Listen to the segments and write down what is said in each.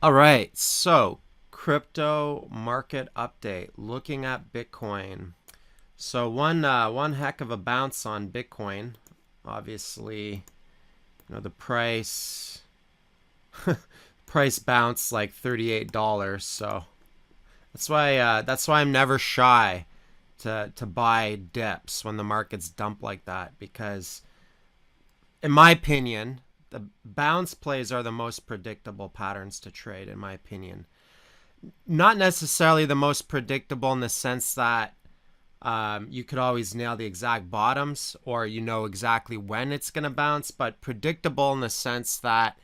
All right, so crypto market update. Looking at Bitcoin. So one heck of a bounce on Bitcoin. Obviously, the price bounced like $38. So that's why I'm never shy to buy dips when the markets dump like that, because in my opinion, the bounce plays are the most predictable patterns to trade, in my opinion. Not necessarily the most predictable in the sense that you could always nail the exact bottoms or you know exactly when it's going to bounce, but predictable in the sense that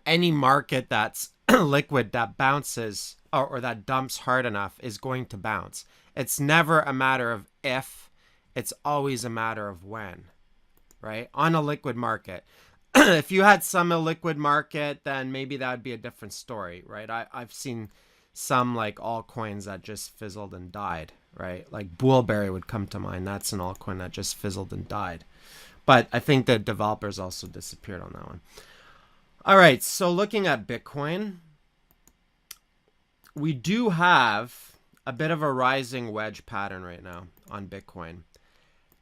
any market that's liquid that bounces or that dumps hard enough is going to bounce. It's never a matter of if, it's always a matter of when, right? On a liquid market. If you had some illiquid market, then maybe that would be a different story, right? I've seen some like altcoins that just fizzled and died, right? Like Bullberry would come to mind. That's an altcoin that just fizzled and died. But I think the developers also disappeared on that one. All right, so looking at Bitcoin, we do have a bit of a rising wedge pattern right now on Bitcoin.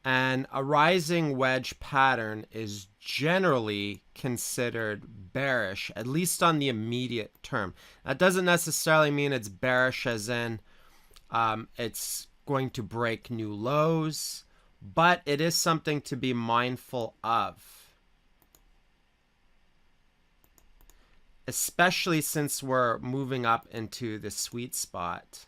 And a rising wedge pattern is generally considered bearish, at least on the immediate term. That doesn't necessarily mean it's bearish as in it's going to break new lows, but it is something to be mindful of, especially since we're moving up into the sweet spot,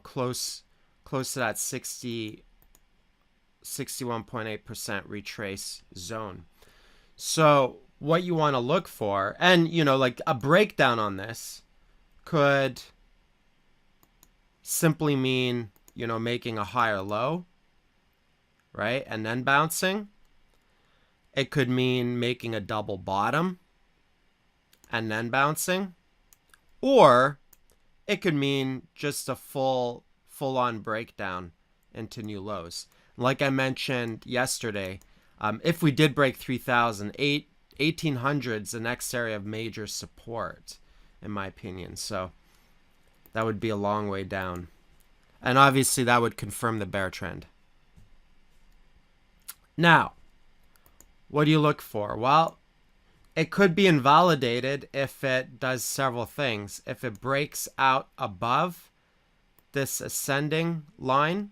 close to that 61.8% retrace zone. So what you want to look for, and like a breakdown on this could simply mean, making a higher low, right? And then bouncing. It could mean making a double bottom and then bouncing. Or it could mean just a full-on breakdown into new lows. Like I mentioned yesterday, if we did break 3,000, 1800's the next area of major support, in my opinion. So that would be a long way down. And obviously that would confirm the bear trend. Now, what do you look for? Well, it could be invalidated if it does several things. If it breaks out above this ascending line,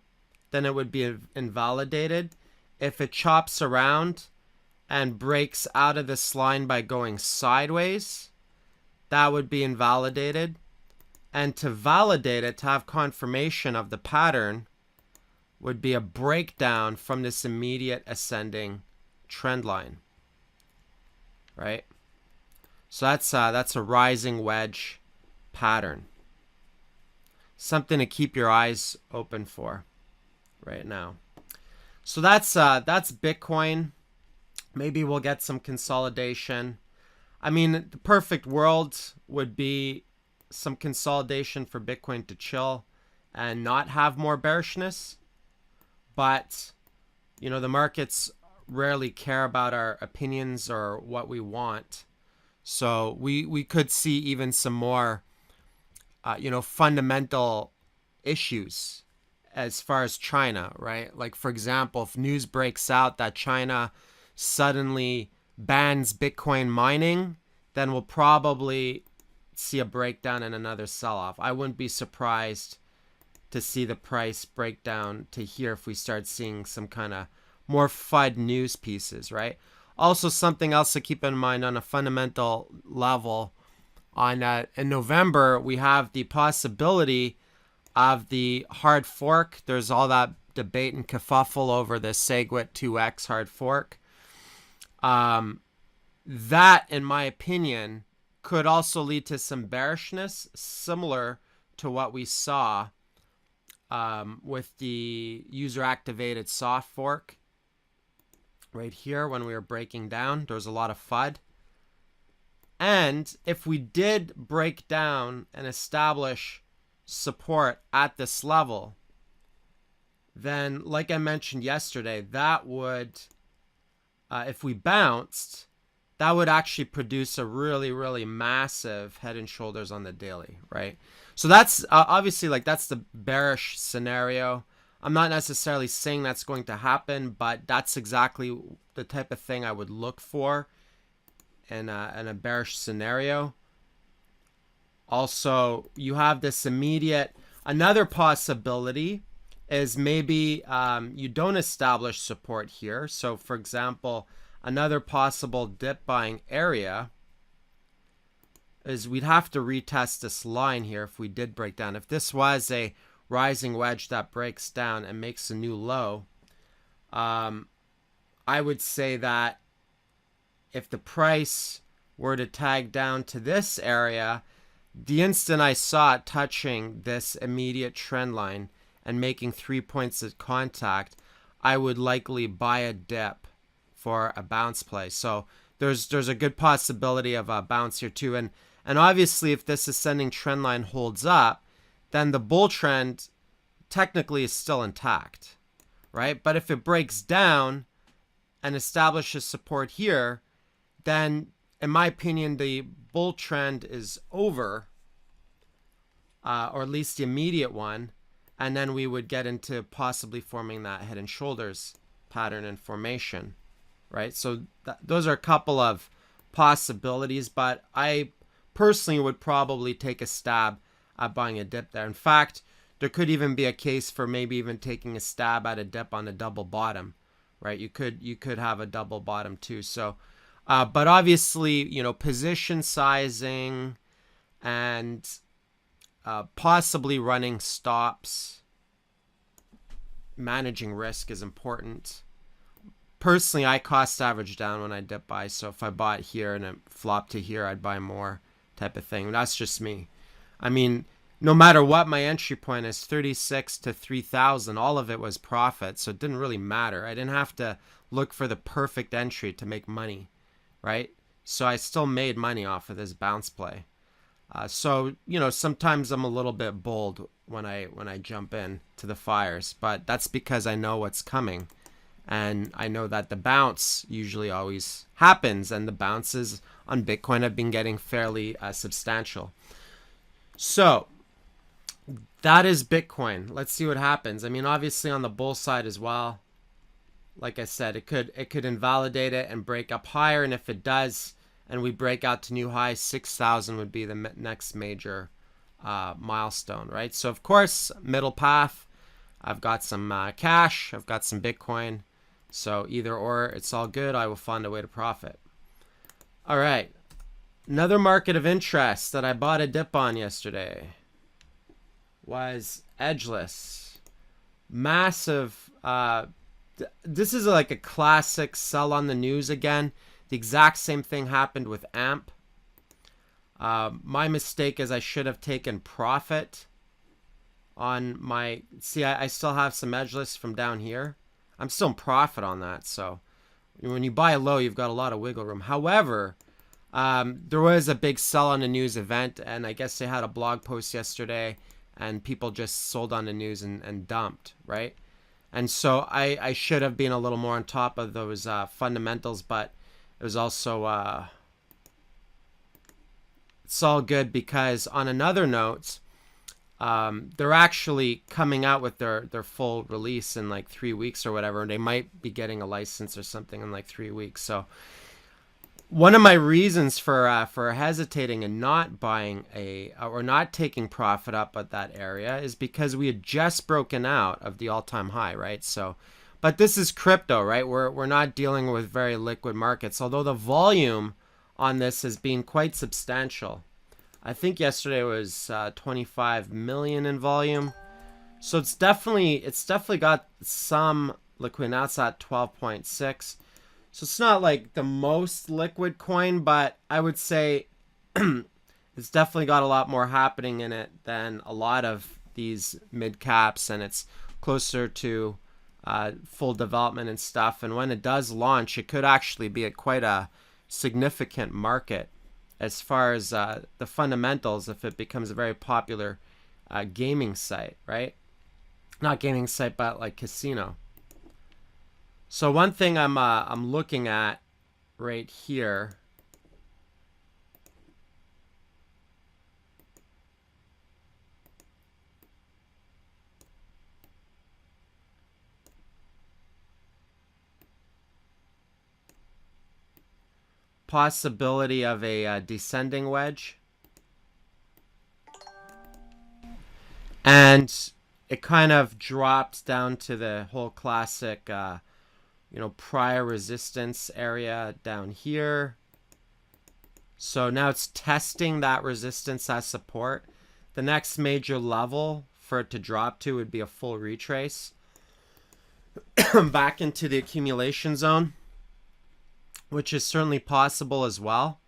then it would be invalidated. If it chops around and breaks out of this line by going sideways, that would be invalidated. And to validate it, to have confirmation of the pattern, would be a breakdown from this immediate ascending trend line, right? So that's a rising wedge pattern. Something to keep your eyes open for right now. So that's Bitcoin. Maybe we'll get some consolidation. I mean, the perfect world would be some consolidation for Bitcoin to chill and not have more bearishness. But, the markets rarely care about our opinions or what we want. So we could see even some more, fundamental issues as far as China, right? Like, for example, if news breaks out that China suddenly bans Bitcoin mining, then we'll probably see a breakdown and another sell-off. I wouldn't be surprised to see the price break down to here if we start seeing some kind of more FUD news pieces, right? Also, something else to keep in mind on a fundamental level, in November, we have the possibility of the hard fork. There's all that debate and kerfuffle over the SegWit 2X hard fork. That, in my opinion, could also lead to some bearishness, similar to what we saw with the user-activated soft fork right here when we were breaking down. There was a lot of FUD. And if we did break down and establish support at this level, then, like I mentioned yesterday, that would, if we bounced, that would actually produce a really, really massive head and shoulders on the daily, right? So that's obviously like that's the bearish scenario. I'm not necessarily saying that's going to happen, but that's exactly the type of thing I would look for in a bearish scenario. Also, you have this immediate, another possibility is maybe you don't establish support here. So for example, another possible dip buying area is we'd have to retest this line here if we did break down. If this was a rising wedge that breaks down and makes a new low, I would say that if the price were to tag down to this area, the instant I saw it touching this immediate trend line and making 3 points of contact, I would likely buy a dip for a bounce play. So there's a good possibility of a bounce here too. And obviously if this ascending trend line holds up, then the bull trend technically is still intact, right? But if it breaks down and establishes support here, then in my opinion, the bull trend is over, or at least the immediate one. And then we would get into possibly forming that head and shoulders pattern and formation, right? So those are a couple of possibilities, but I personally would probably take a stab at buying a dip there. In fact, there could even be a case for maybe even taking a stab at a dip on a double bottom, right? You could have a double bottom too. So, but obviously, you know, position sizing and possibly running stops, managing risk is important. Personally, I cost average down when I dip buy. So if I bought here and it flopped to here, I'd buy more type of thing. That's just me. I mean, no matter what my entry point is, 36 to 3,000, all of it was profit. So it didn't really matter. I didn't have to look for the perfect entry to make money, right? So I still made money off of this bounce play. So, you know, sometimes I'm a little bit bold when I jump in to the fires, but that's because I know what's coming. And I know that the bounce usually always happens, and the bounces on Bitcoin have been getting fairly substantial. So that is Bitcoin. Let's see what happens. I mean, obviously on the bull side as well, like I said, it could invalidate it and break up higher. And if it does, and we break out to new highs, 6,000 would be the next major milestone, right? So of course, middle path. I've got some cash. I've got some Bitcoin. So either or, it's all good. I will find a way to profit. All right. Another market of interest that I bought a dip on yesterday was Edgeless. Massive. This is like a classic sell on the news again. The exact same thing happened with AMP. My mistake is I should have taken profit on my... See, I still have some Edgeless from down here. I'm still in profit on that. So when you buy low, you've got a lot of wiggle room. However, there was a big sell on the news event, and I guess they had a blog post yesterday, and people just sold on the news and dumped, right? And so I should have been a little more on top of those fundamentals, but it was also... it's all good because on another note... they're actually coming out with their full release in like 3 weeks or whatever. And they might be getting a license or something in like 3 weeks. So one of my reasons for hesitating and not buying or not taking profit up at that area is because we had just broken out of the all-time high, right? So, but this is crypto, right? We're not dealing with very liquid markets, although the volume on this has been quite substantial. I think yesterday was 25 million in volume. So it's definitely got some liquid. Now it's at 12.6. So it's not like the most liquid coin, but I would say it's definitely got a lot more happening in it than a lot of these mid caps, and it's closer to full development and stuff. And when it does launch, it could actually be quite a significant market as far as the fundamentals, if it becomes a very popular gaming site, right? Not gaming site, but like casino. So one thing I'm looking at right here possibility of a descending wedge. And it kind of drops down to the whole classic, prior resistance area down here. So now it's testing that resistance as support. The next major level for it to drop to would be a full retrace back into the accumulation zone, which is certainly possible as well.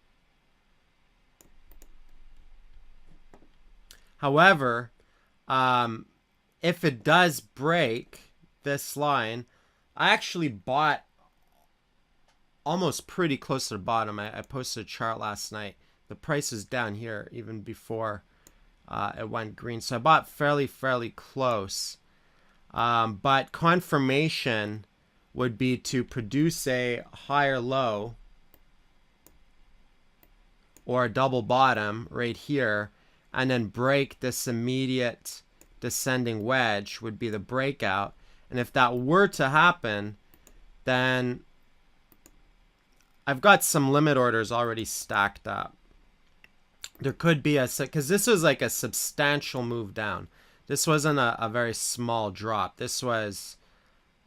However, if it does break this line, I actually bought almost pretty close to the bottom. I posted a chart last night. The price is down here even before it went green. So I bought fairly close. But confirmation would be to produce a higher low or a double bottom right here, and then break this immediate descending wedge would be the breakout. And if that were to happen, then I've got some limit orders already stacked up. There could be because this was like a substantial move down. This wasn't a very small drop. This was,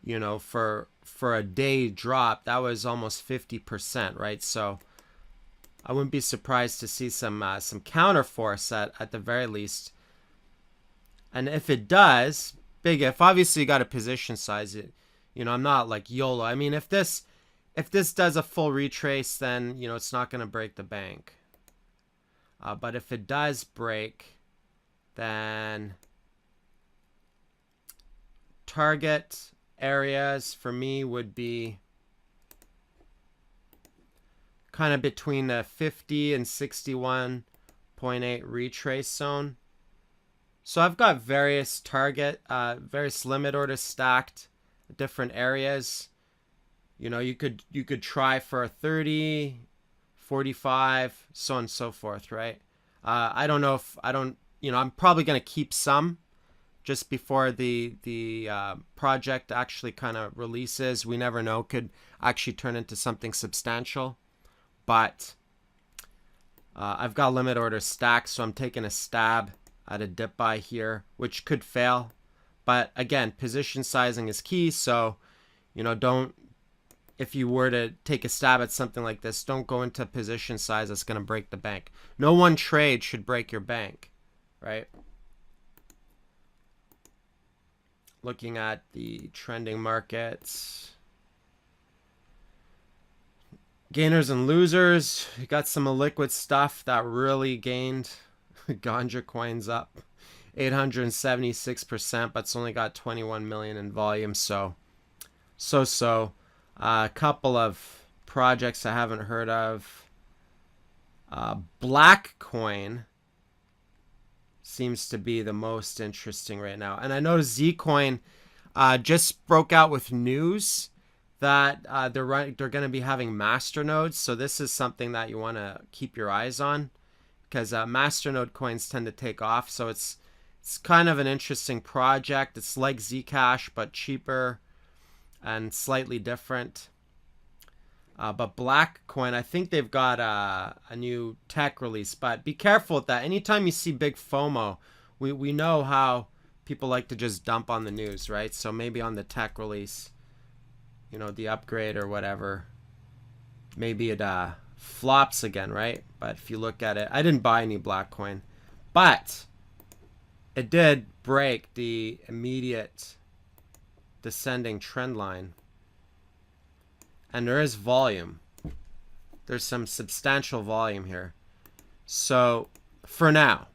for a day drop, that was almost 50%, right? So I wouldn't be surprised to see some counterforce at the very least. And if it does, big if, obviously you got to position size it. I'm not like YOLO. I mean, if this does a full retrace, then it's not going to break the bank. But if it does break, then target areas for me would be kind of between the 50 and 61.8 retrace zone. So I've got various limit orders stacked at different areas. You could try for a 30, 45, so on and so forth, right? I don't know if I'm probably going to keep some just before the project actually kind of releases. We never know, could actually turn into something substantial. But I've got limit orders stacked, so I'm taking a stab at a dip buy here, which could fail. But again, position sizing is key, so don't, if you were to take a stab at something like this, don't go into position size that's going to break the bank. No one trade should break your bank, right? Looking at the trending markets, gainers and losers. You got some illiquid stuff that really gained. Ganja coins up 876%, but it's only got 21 million in volume. So. A couple of projects I haven't heard of. Black coin seems to be the most interesting right now. And I noticed Zcoin just broke out with news that they're going to be having masternodes. So this is something that you want to keep your eyes on, because masternode coins tend to take off. So it's kind of an interesting project. It's like Zcash, but cheaper and slightly different. But Blackcoin, I think they've got a new tech release. But be careful with that. Anytime you see big FOMO, we know how people like to just dump on the news, right? So maybe on the tech release, the upgrade or whatever, maybe it flops again, right? But if you look at it, I didn't buy any Blackcoin, but it did break the immediate descending trend line. And there is volume. There's some substantial volume here. So for now,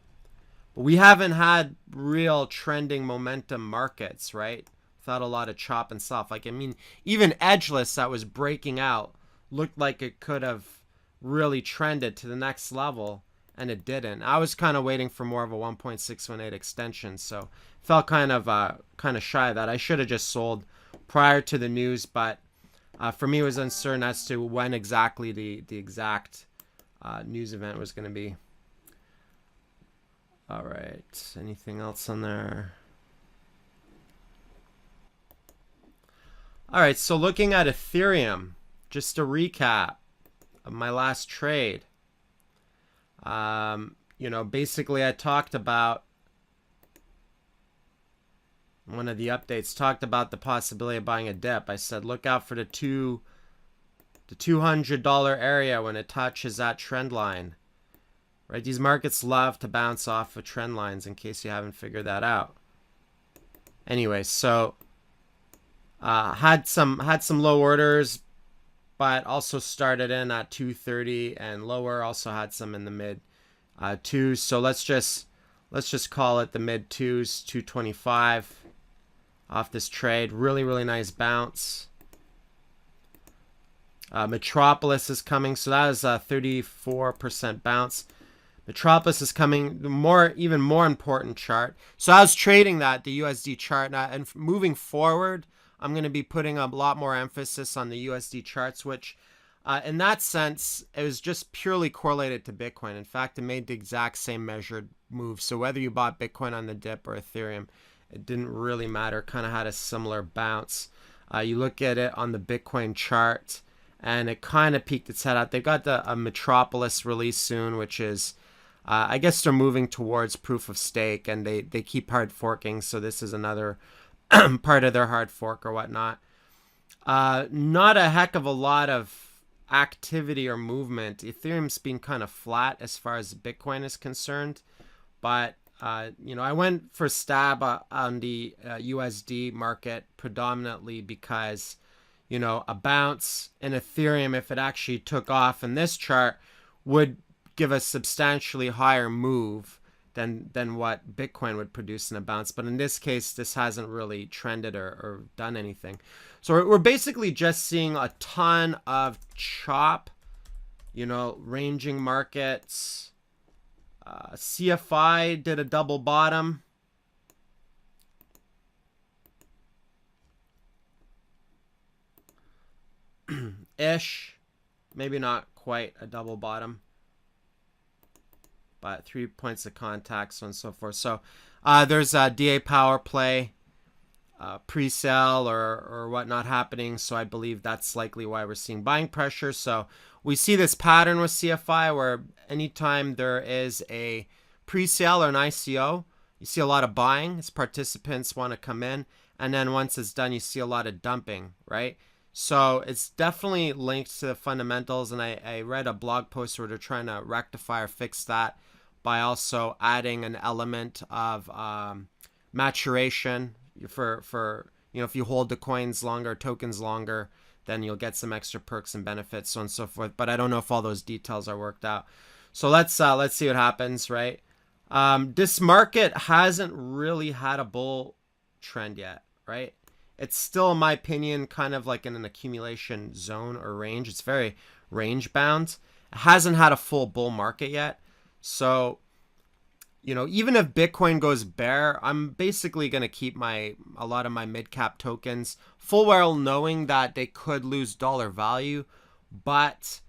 we haven't had real trending momentum markets, right? Without a lot of chop and stuff. Like, I mean, even edgeless that was breaking out looked like it could have really trended to the next level, and it didn't. I was kind of waiting for more of a 1.618 extension, so felt kind of shy of that. I should have just sold prior to the news, but for me, it was uncertain as to when exactly the exact news event was going to be. All right. Anything else on there? All right. So looking at Ethereum, just to recap, my last trade. Basically I talked about one of the updates talked about the possibility of buying a dip. I said look out for the $200 area when it touches that trend line. Right? These markets love to bounce off of trend lines, in case you haven't figured that out. Anyway, so had some low orders, but also started in at 230 and lower. Also had some in the mid twos. So let's just call it the mid twos, 225 off this trade. Really, really nice bounce. Metropolis is coming, so that is a 34% bounce. Metropolis is coming, even more important chart. So I was trading that, the USD chart, now, and moving forward, I'm going to be putting a lot more emphasis on the USD charts, which in that sense, it was just purely correlated to Bitcoin. In fact, it made the exact same measured move. So whether you bought Bitcoin on the dip or Ethereum, it didn't really matter. Kind of had a similar bounce. You look at it on the Bitcoin chart, and it kind of peaked its head out. They've got a Metropolis release soon, which is, I guess they're moving towards proof of stake, and they keep hard forking. So this is another part of their hard fork or whatnot. Not a heck of a lot of activity or movement. Ethereum's been kind of flat as far as Bitcoin is concerned, but I went for stab on the USD market predominantly because a bounce in Ethereum, if it actually took off in this chart, would give a substantially higher move than what Bitcoin would produce in a bounce. But in this case, this hasn't really trended or done anything. So we're basically just seeing a ton of chop, ranging markets. CFI did a double bottom. Ish. Maybe not quite a double bottom, but 3 points of contact, so on and so forth. So there's a DA power play, pre-sale or whatnot happening. So I believe that's likely why we're seeing buying pressure. So we see this pattern with CFI where anytime there is a pre-sale or an ICO, you see a lot of buying as participants want to come in. And then once it's done, you see a lot of dumping, right? So it's definitely linked to the fundamentals. And I read a blog post where they're trying to rectify or fix that by also adding an element of maturation for if you hold the coins longer, tokens longer, then you'll get some extra perks and benefits, so on and so forth. But I don't know if all those details are worked out. So let's see what happens, right? This market hasn't really had a bull trend yet, right? It's still, in my opinion, kind of like in an accumulation zone or range. It's very range bound. It hasn't had a full bull market yet. So, even if Bitcoin goes bear, I'm basically going to keep a lot of my mid-cap tokens full well knowing that they could lose dollar value. But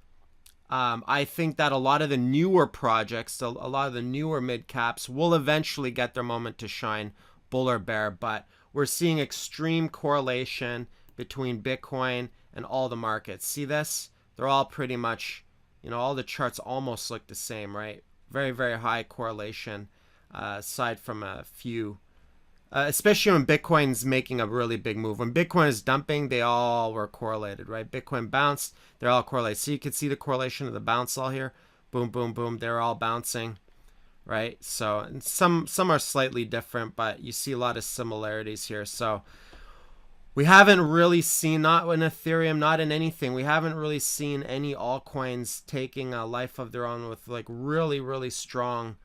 I think that a lot of the newer projects, a lot of the newer mid-caps will eventually get their moment to shine, bull or bear. But we're seeing extreme correlation between Bitcoin and all the markets. See this? They're all pretty much, all the charts almost look the same, right? Very, very high correlation, aside from a few, especially when Bitcoin's making a really big move. When Bitcoin is dumping, they all were correlated, right? Bitcoin bounced, they're all correlated. So you can see the correlation of the bounce all here. Boom, boom, boom. They're all bouncing, right? So and some are slightly different, but you see a lot of similarities here. So we haven't really seen, not in Ethereum, not in anything, we haven't really seen any altcoins taking a life of their own with like really, really strong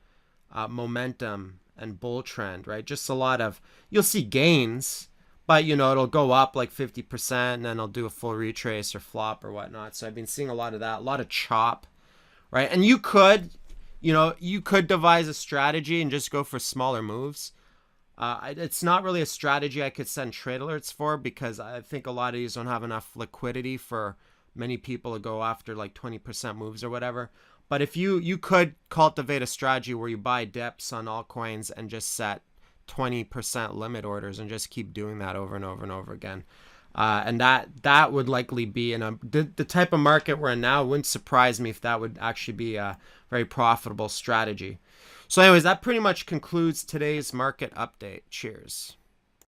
momentum and bull trend, right? Just a lot of, you'll see gains, but it'll go up like 50% and then it'll do a full retrace or flop or whatnot. So I've been seeing a lot of that, a lot of chop, right? And you could devise a strategy and just go for smaller moves. It's not really a strategy I could send trade alerts for because I think a lot of these don't have enough liquidity for many people to go after like 20% moves or whatever. But if you could cultivate a strategy where you buy dips on altcoins and just set 20% limit orders and just keep doing that over and over and over again. And that would likely be in the type of market we're in now. It wouldn't surprise me if that would actually be a very profitable strategy. So anyways, that pretty much concludes today's market update. Cheers.